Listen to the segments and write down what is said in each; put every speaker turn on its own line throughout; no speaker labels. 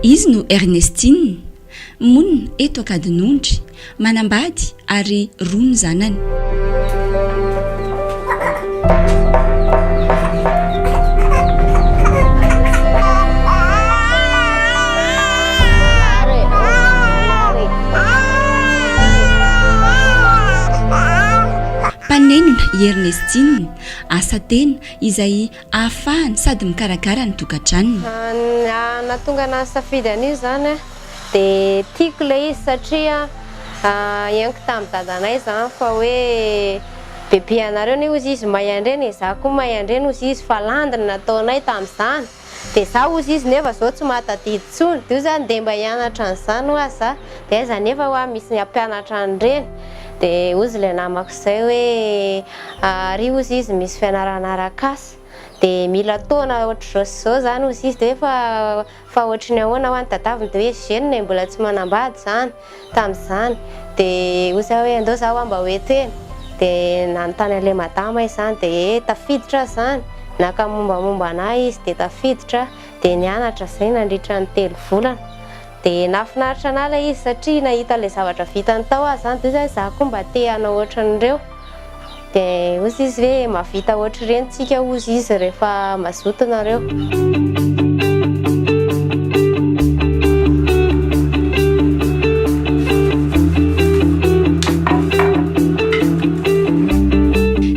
izy no Ernestine monina eto Akadinondry manambady ary rono zanany. Panenona i Ernestine asa tena izay ahafahany sady mikarakara ny tokantranony.
Nahatonga anahy safidy an'io zany dia tiako ilay izy satria ianko tamin'ny dadanay zany fa hoe bebe anareo ny ozy izy mahay andreny izaho koa mahay andreny ozy izy fa landiny nataonay tamin'izany dia izaho ozy izy nefa izao tsy mahatadidy tsony dia io zany dia mba hianatra an'izany ho azy za dia aiza nefa hoa misy hampianatra an'ireny dia ozy ilay namako izay hoe ary ozy izy misy fianarana arak'asa dia mila taona ohatr' izao zany ozy izy dia fa ohatry ny ahoana ho any tadaviny dia hoe zenina mbola tsy manambady zany tamin'izany dia ozy hoe andao zaho mba hoeto eny dia nanontany an'ilay madama izy zany dia tafiditra zany naka mombamomba anahy izy dia tafiditra dia nianatra izay nandritra ny 3 volana dia nahafinaritra anahy ilay izy satria nahita ilay zavatra vitany tao azy zany dia izaho koa mba te hanao ohatran'ireo dia ozy izy hoe mahavita ohatry ireny tsika ozy izy rehefa mazoto nareo.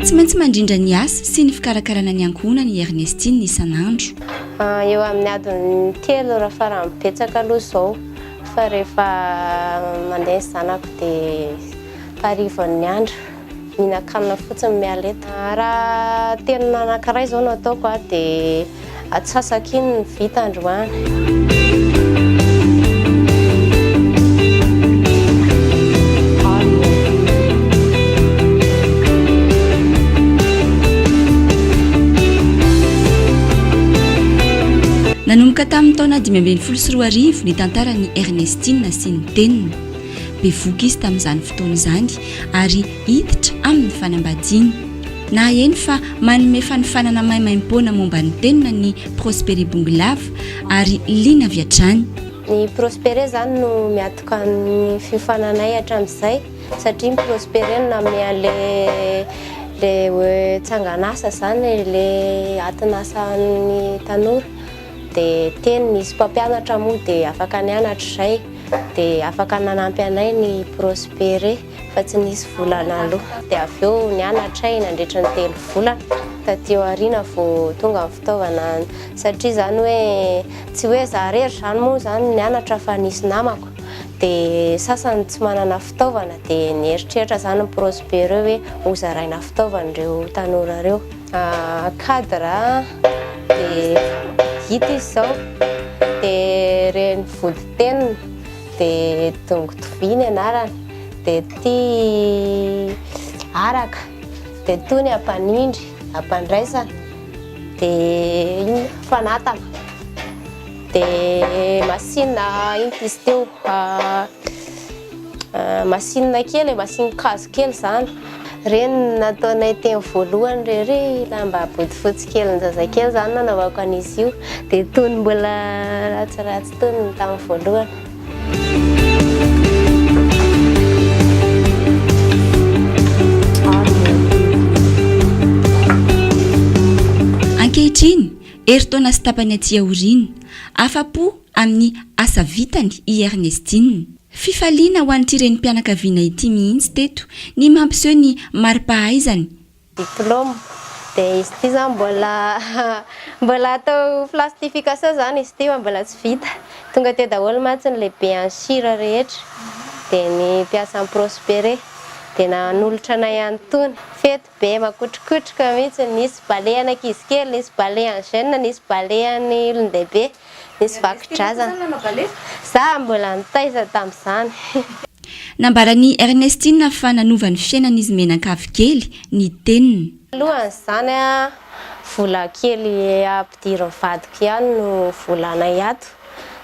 Tsy maintsy mandrindra ny asa sy ny fikarakarana ny ankohonany i Ernestine isan'andro.
Eo amin'ny adiny 3 raha farany betsaka aloha izao fa rehefa mandeha zanako dia parivon'ny andro mihinan-kanina fotsiny mialeta. Raha tena anankiray izao no ataoko dia atsasaka iny ny vita androany.
Nanomboka tamin'ny taona 2014 ny tantaran'i Ernestine sy ny teniny. Bevoka izy tamin'izany fotoana izany ary hiditra amin'ny fanambadiany. Na eny fa manome fanifanana maimaim-poana momba ny tenina ny Prospéré Bonglava ary Lina Viatrany.
Ny Prospéré zany no miatoka ny fiofananay hatramin'izay satria ny Prospéré no nanome an'ilay tsangan'asa zany ilay atin'asan'ny tanora dia teny nisy mpampianatra moa dia afaka nianatra izay dia afaka nanampy anay ny Prospéré fa tsy nisy volana aloha dia avy eo nianatra nandritra ny 3 volana taty aoriana vao tonga ny fitaovana satria zany hoe tsy hoe za rery zany moa zany nianatra fa nisy namako dia sasany tsy manana fitaovana dia nieritreritra zany ny Prospéré hoe hozaraina fitaovana ireo tanora ireo cadre dia hita izy zao dia reny voditenina dia dongotoviny anarany dia ty araka dia tony ampanindry ampandraisana dia iny fanatana dia masinina iny izy teo masinina kely masiny kazo kely zany reny nataonay teny voalohany rery lamba bodofotsy kely ny zazakely zany nanaovako an'izy io dia tony mbola ratsiratsy tony tamin'ny voalohany.
Ankehitriny eritaona sy tapany aty aoriana afa-po amin'ny asa vitany i Ernestine. Fifaliana ho an'ity renim-pianakaviana ity mihitsy teto ny mampiseho ny mari-pahaizany.
Diplôme dia izy ity zany mbola atao plastification zany izy ity mbola tsy vita tonga teo daholo mantsy ny lehibe any sira rehetra dia ny mpiasan'ny Prospéré dia nanolotra anay antony fety be makotrokotroka mihitsy nisy bale an'ankizy kely nisy bale any jeune nisy bale any olon-dehibe nisy vakidrazana za mbola nitaiza tamin'izany.
Nambaran'i Ernestine fa nanovany fiainan'izy menan-kavy kely ny teniny.
Alohan'izany vola kely ampidiriny vadiko ihany no volanay ato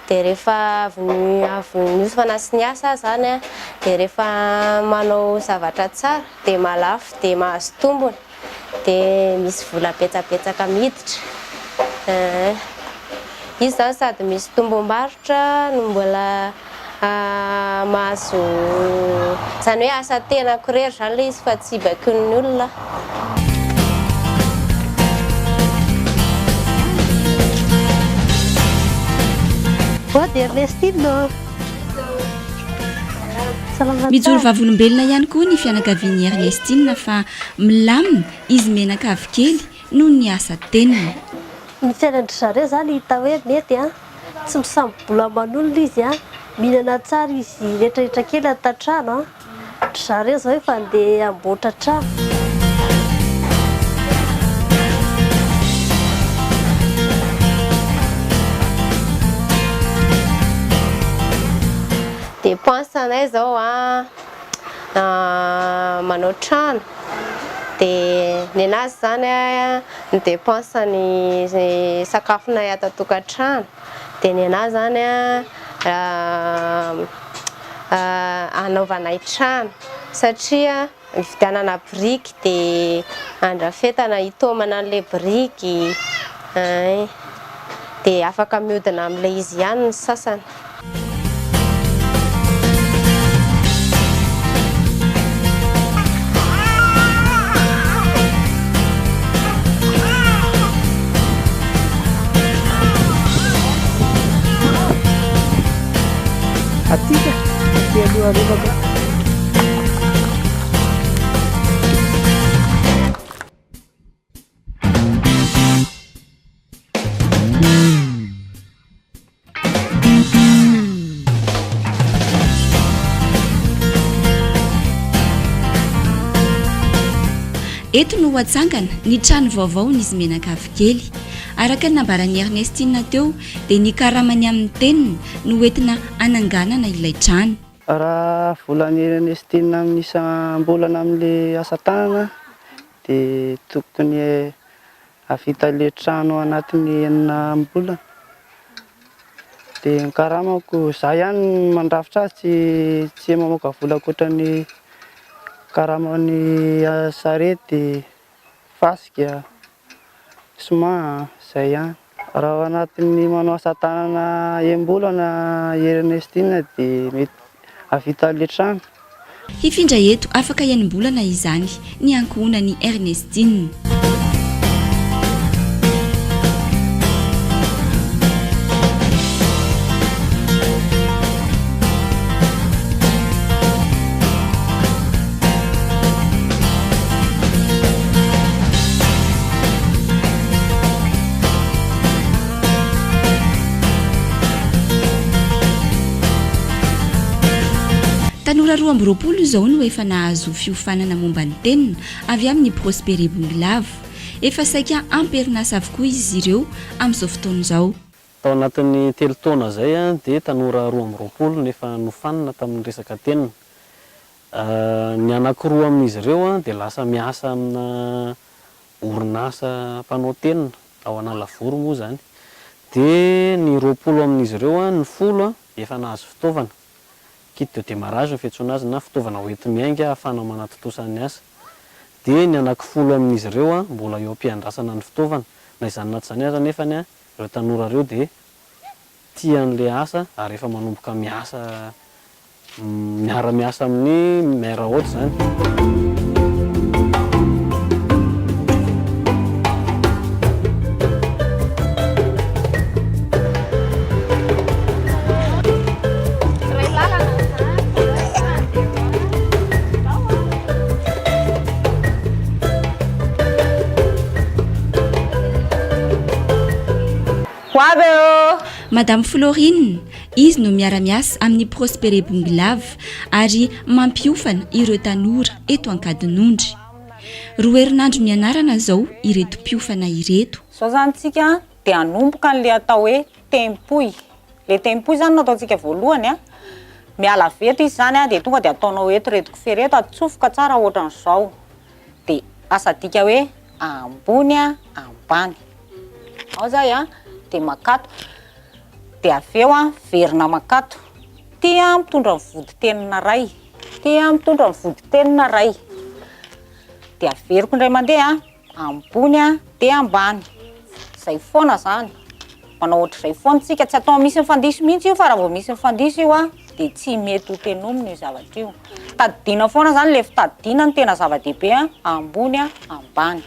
dia rehefa avy niofana sy ny asa zany dia rehefa manao zavatra tsara dia malafo dia mahazo tombony dia misy vola betsabetsaka miditra izy zany sady misy tombom-barotra no mbola mahazo zany hoe asa tena korery zany le izy fa tsy bakin'ny olona.
Mijoro vavolombelona ihany koa ny fianakavian'i Ernestine fa milamina izy menaka avy kely noho ny asa teniny.
Ny fiainandry zareo zany hita hoe mety tsy misambola aman'olona izy mihinana tsara izy rehetrarehetra kely atatrano zareo zao efa andeha amboatra trano.
Dépense-nay zao manao trano dia ny anazy zany ny dépense-ny sakafonay ato an-tokantrano dia ny anazy zany anaovanay trano satria vidianana biriky dia andrafetana hitomana an'ilay biriky dia afaka mihodina amin'ilay izy ihany ny sasany.
Atika, dia dua ribu.
Eto no hatsangana ny trano vaovao n'izy menaka avy kely. Araka ny nambaran'i Ernestine teo dia ny karamany amin'ny teniny no entina ananganana ilay trano.
Raha volan'ny Ernestine amin'ny isam-bolana amin'ilay asa tanana dia tokony havita ilay trano anatin'ny 4 bolana. Dia ny karamako izaho ihany mandrafitra azy tsy mamoaka vola ankoatran'ny karamany sarety, fasika, soma, izay ihany. Raha anatin'ny manao asa tanana 1 bolana Ernestine dia mety havita ilay trano.
Hifindra eto afaka 1 bolana izany ny ankohonan'i Ernestine. Tanora 2 izao no efa nahazo fiofanana momba ny tenina avy amin'ny Prospere Bonglave. Efa saika amperinasa avokoa izy ireo amin'izao fotoana izao.
Tao anatin'ny 3 taona zay dia tanora 2 nefa nofanina tamin'ny resaka tenina. Ny anankiroa amin'izy ireo dia lasa miasa amina orinasa mpanao tenina ao Analavory moa zany. Dia ny 20 amin'izy ireo ny 10 efa nahazo fitaovana. Kit de démarrage fiantsoana azy na fitaovana hoenty miainga ahafana manatotosana ny asa. Dia ny anaky 10 amin'izy ireo mbola eo am-piandrasana ny fitaovana. Na izany na tsy izany aza nefa ireo tanora ireo dia tia an'ilay asa ary efa manomboka miasa miara-miasa amin'ny maire haute zany.
Madame Florine, izy no miara-miasa amin'ny Prospere Bonglave ary mampiofana ireo tanora eto Ankadinondry. 2 herinandro mianarana zao ireto mpiofana ireto.
Zao zany tsika dia anomboka n'le atao hoe tempoy. Le tempoy zany nataontsika voalohany miala veto izy zany dia tonga dia ataonao eto reto kofereto atsofoka tsara ohatran'izao. Dia asa dika hoe ambony ambany. Ao zay dia makato. Dia avy eo verina makato. Tia mitondra ny vody tenina ray. Tia mitondra ny vody tenina ray. Dia averiko indray mandeha ambony dia ambany. Izay foana zany. manao ohatr'izay foana tsika, tsy atao misy mifandiso mihitsy io fa raha vao misy mifandiso io a dia tsy mety ho tenomina io zavatra io. Tadidiana foana zany le fitadidiana ny tena zava-dehibe a, ambony a ambany,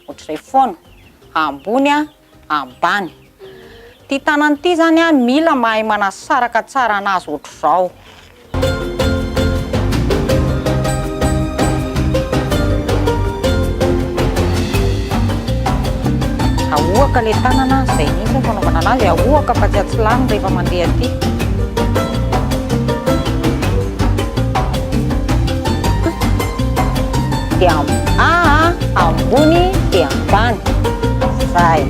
ohatr'izay foana, ambony a ambany. Ty tanany ty zany a mila mahay manasaraka tsara anazy ohatr'izao. Ahoaka le tanana izay mihitsy ny fanaovana anazy, ahoaka fa tsy atsilahina rehefa mandeha aty. Dia ambony dia ambany, zay.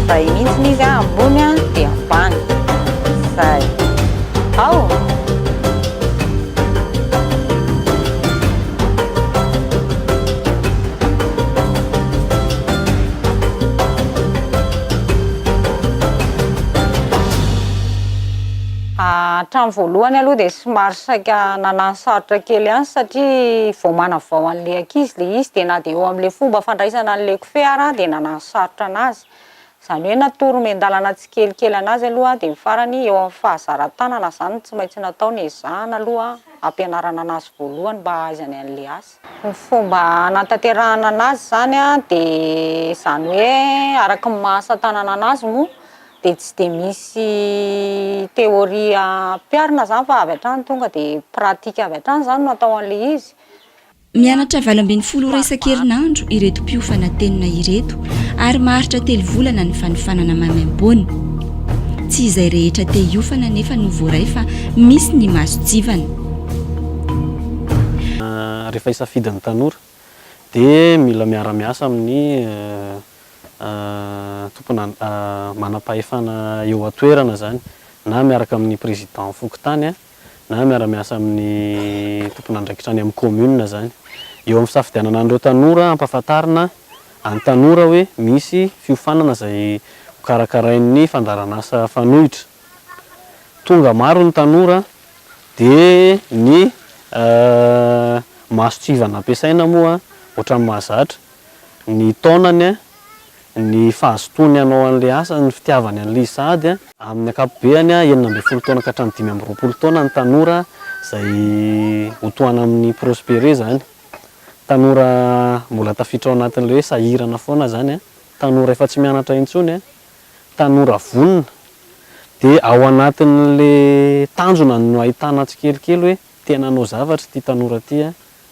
Zay mihitsy izy a, ambony a dia ambany, zay. Ao. Hatramin'ny voalohany aloha dia somary saika nanano sarotra kely ihany satria vao manavao an'ilay ankizy le izy dia na dia eo amin'ilay fomba fandraisana an'ilay kofeara dia nanano sarotra anazy. Izany hoe natoro mian-dalana tsikelikely anazy aloha dia ny farany eo amin'ny fahazaran-tanana zany tsy maintsy natao ny ezahana aloha ampianarana anazy voalohany mba hahaizany an'ilay asa. Ny fomba hanatanterahana anazy zany a dia izany hoe araka ny mahasatanana anazy moa dia tsy dia misy teoria ampiarina zany fa avy hatrany tonga dia pratika avy hatrany zany no atao an'ilay izy.
Mianatra 20 isan-kerinandro ireto mpiofana tenina ireto ary maharitra 3 volana ny fanofanana mamaimbony. Tsy izay rehetra te hiofana nefa no voaray fa misy ny mahasotsivana.
Rehefa hisafidin'ny tanora dia mila miara-miasa amin'ny tompona manam-pahefana eo an-toerana zany, na miaraka amin'ny président fokontany na miara-miasa amin'ny tompona andraikitra any amin'ny commune zany. Eo amin'ny fisafidianana an'ireo tanora ampahafantarina any tanora hoe misy fiofanana izay karakarain'ny fandaran'asa fanohitra. Tonga maro ny tanora dia ny mahasotsivana ampiasaina moa ohatran'ny mahazatra ny taonany ny fahazotony hanao an'ilay asa, ny fitiavany an'ilay sady amin'ny ankapobeny 12 taona ka hatramin'ny 20 taona ny tanora izay hotoana amin'ny prospéré zany. Tanora mbola tafiditra ao anatin'ilay hoe sahirana foana zany tanora efa tsy mianatra intsony tanora vonona dia ao anatin'ilay tanjona no ahitana tsikelikely hoe tena hanao zavatra ty tanora ty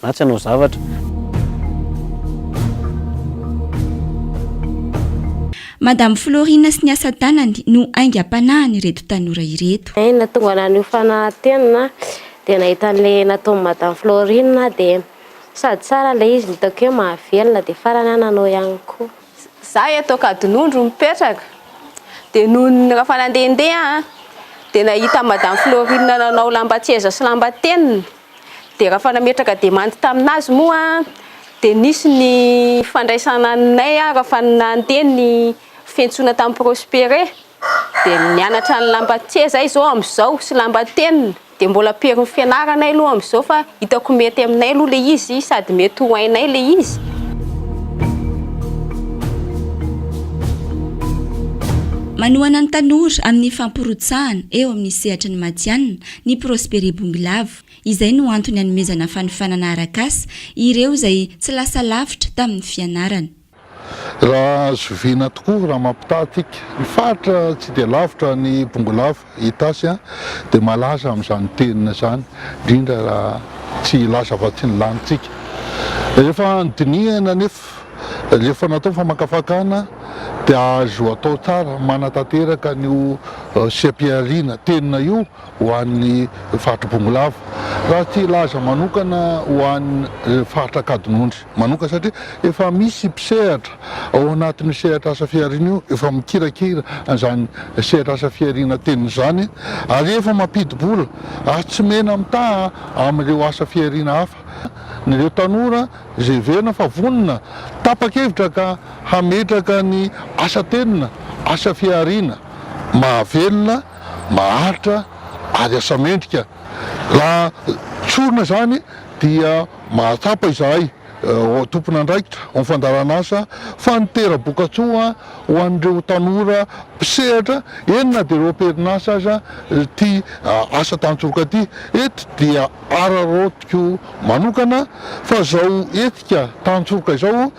na tsy hanao zavatra.
Madame Florina sy ny asa tanany no aingam-panahiny ireto tanora ireto.
Natonga naniofana tenina dia nahita an'ilay nataon'i Madame Florina dia sady tsara ilay izy nitako hoe mahavelona dia farany nanao ihany koa.
Zaho eto Kadinondro mipetraka dia nohony rehefa nandehandeha dia nahita Madame Florina nanao lamba tseza sy lamba tenina dia rehefa nametraka demandy taminazy moa dia nisy ny fandraisana anay rehefa nandeha ny fiantsona tamin'ny prospéré dia nianatra ny lamba tseza izao amin'izao sy lamba tenina dia mbola perin'ny fianaranay aloha amin'izao fa hitako mety aminay aloha le izy sady mety ho hainay le izy.
Manohana ny tanora amin'ny famporotsahana eo amin'ny sehatra ny Madianina ny Prospéré Bonglavo. Izay no antony hanomezana fanofanana arak'asa ireo izay tsy lasa lavitra tamin'ny fianarana.
Raha zoviana tokoa raha mampitatika ny faritra tsy dia lavitra ny Bonglavo Itasy dia malaza amin'izany tenina zany indrindra raha tsy laza afa-tsy ny lanitsika. Rehefa nydinihana rehefa natao famakafakana dia azo atao tsara manatanteraka n'io sepiarina tenina io ho an'ny faritra Bonglavo. Raha tsy laza manokana ho an'ny faritra Kadinondry manokana satria efa misy mpisehatra ao anatin'ny sehatra asa fiarina io efa mikirakira an'izany sehatra asa fiarina tenina izany ary efa mampidi-bola tsy mena mitaha amin'ireo asa fiarina hafa. Nireo tanora izay verina fa vonona tapa-kevitra ka hametraka ny asa tenina, asa fiarina mahavelona, maharitra ary asa mendrika. Raha tsorina zany dia mahatsapa izahay tompona andraikitra amin'ny fandaran'asa fa ny tera-bokatsoa ho an'ireo tanora mpisehatra enina dia ireo perinasa aza ty asa tantsoroka ty eto dia ararotiko manokana fa zao etika tantsoroka izao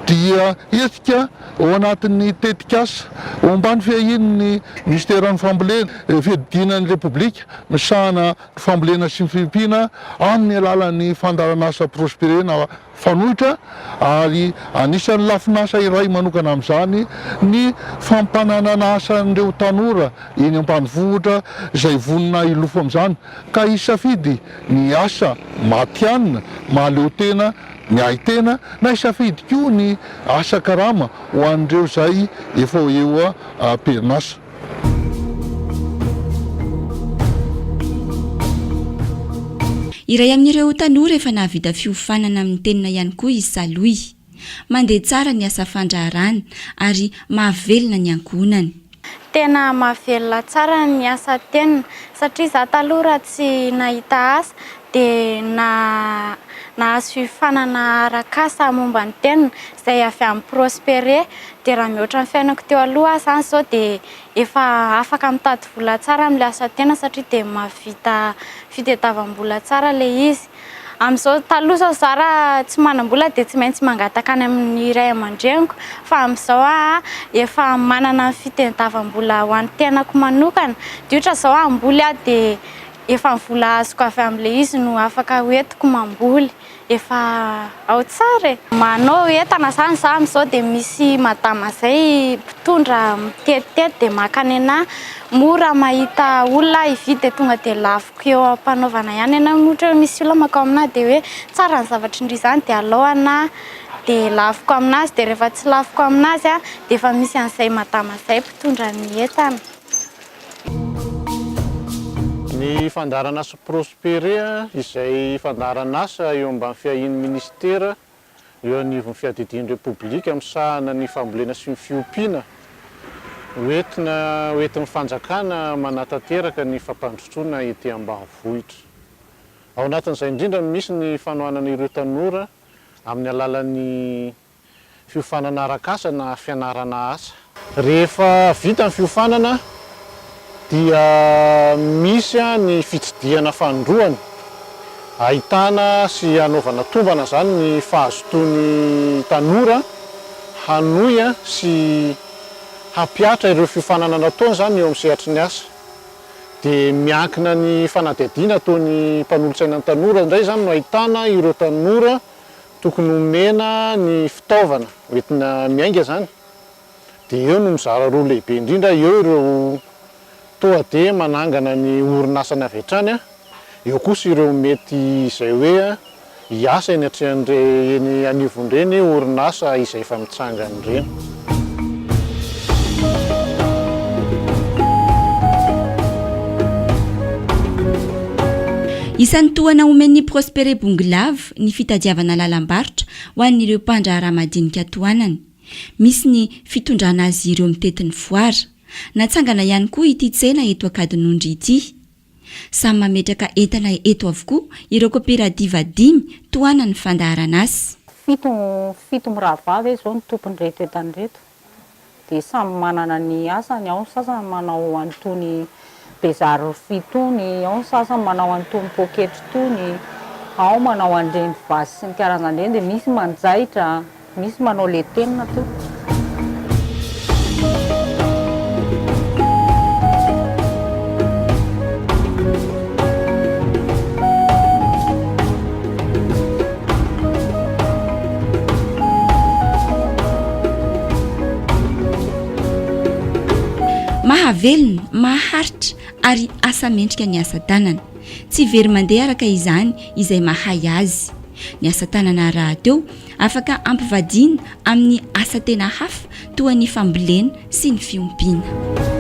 dia etika ao anatin'ny tetikasa ao ambany fiahin'ny ministeran'ny fambolena fiadidinan'ny repoblika misahana fambolena sy ny filimpina amin'ny alalan'ny fandaranasa prosperena fanohitra ary anisan'ny lafinasa iray manokana amin'izany ny fampananana asan'ireo tanora eny ambanivohitra izay vonina ilofo amin'izany ka isafidy ny asa matianina mahaleo tena ny aitena na isafidy koa ny asa karama ho an'ireo zay efa eo perinasa.
Iray amin'ireo tanora efa nahavita fiofanana amin'ny tenina ihany koa izy Saloy. Mandeha tsara ny asa fandraharana ary mahavelona ny ankohonany.
Tena mahavelona tsara ny asa tenina satria za taloha tsy nahita asa dia nahazo fiofanana arak'asa momba ny tenina izay avy amin'ny prospere dia raha mihoatra ny fiainako teo aloha zany zao dia efa afaka mitady vola tsara amin'ilay asa tenina satria dia mahavita fitadiavam-bola tsara ilay izy. Amin'izao taloha zao za raha tsy manam-bola dia tsy maintsy mangataka any amin'ny ray aman-dreniko fa amin'izao efa manana fitadiavam-bola ho an'ny tenako manokana dia ohatra zao amboly dia efa ny vola azoko avy amin'ilay izy no afaka hoentiko mamboly efa ao tsara e. Manao entana zany za amin'izao dia misy madama zay mpitondra mitetitety dia makany anahy mora mahita olona hividy tonga dia lafiko eo ampanaovana ihany anahy ohatra hoe misy olona makao aminahy dia hoe tsara ny zavatra indry zany dia alao anahy dia lafiko aminazy dia rehefa tsy lafiko aminazy dia efa misy an'izay madama zay mpitondra ny entana.
Ny fandaran'asa prospere izay fandaran'asa eo ambany fiahin'ny ministera eo anivon'ny fiadidin'ny repoblika misahana ny fambolena sy ny fiompiana hoentin'ny fanjakana manatanteraka ny fampandrosoana ety ambanivohitra. Ao anatin'izay indrindra misy ny fanohanana ireo tanora amin'ny alalan'ny fiofanana arak'asa na fianarana asa. Rehefa vita ny fiofanana dia misy ny fitsidiana fandroany ahitana sy anaovana tombana zany ny fahazotoan'ny tanora hanohy sy hampiatra ireo fiofanana nataony zany eo amin'ny sehatry ny asa. Dia miankina ny fanadihadiana ataon'ny mpanolotsaina ny tanora indray zany no ahitana ireo tanora tokony omena ny fitaovana hoentina miainga zany. Dia eo no mizara roa lehibe indrindra eo ireo toa dia manangana ny orinasany avy hatrany eo kosa ireo mety izay hoe hiasa eny eny anivon'ireny orinasa izay efa mitsangana ireny.
Isan'ny tohana omen'ny Prospere Bonglave ny fitadiavana lalam-barotra ho an'ireo mpandraharaha madinika tohanany. Misy ny fitondrana azy ireo mitetin'ny foara. Natsangana ihany koa ity tsena eto Akadinondry ity. Samy mametraka entana eto avokoa ireo kooperativa 5 tohanany fandaharana azy.
Fito miravavy zao ny tompony reto entany reto. Dia samy manana ny asany, ao ny sasany manao an'itony bezary fitony, ao ny sasany manao an'itony pôketry tony, ao manao an'ireny vasy sy ny karazan'ireny, dia misy manjaitra, misy manao le tenina to.
Mahavelona, maharitra ary asa mendrika ny asa tanana. Tsy very mandeha araka izany izay mahay azy. Ny asa tanana raha teo afaka ampivadina amin'ny asa tena hafa toa ny fambolena sy ny fiompiana.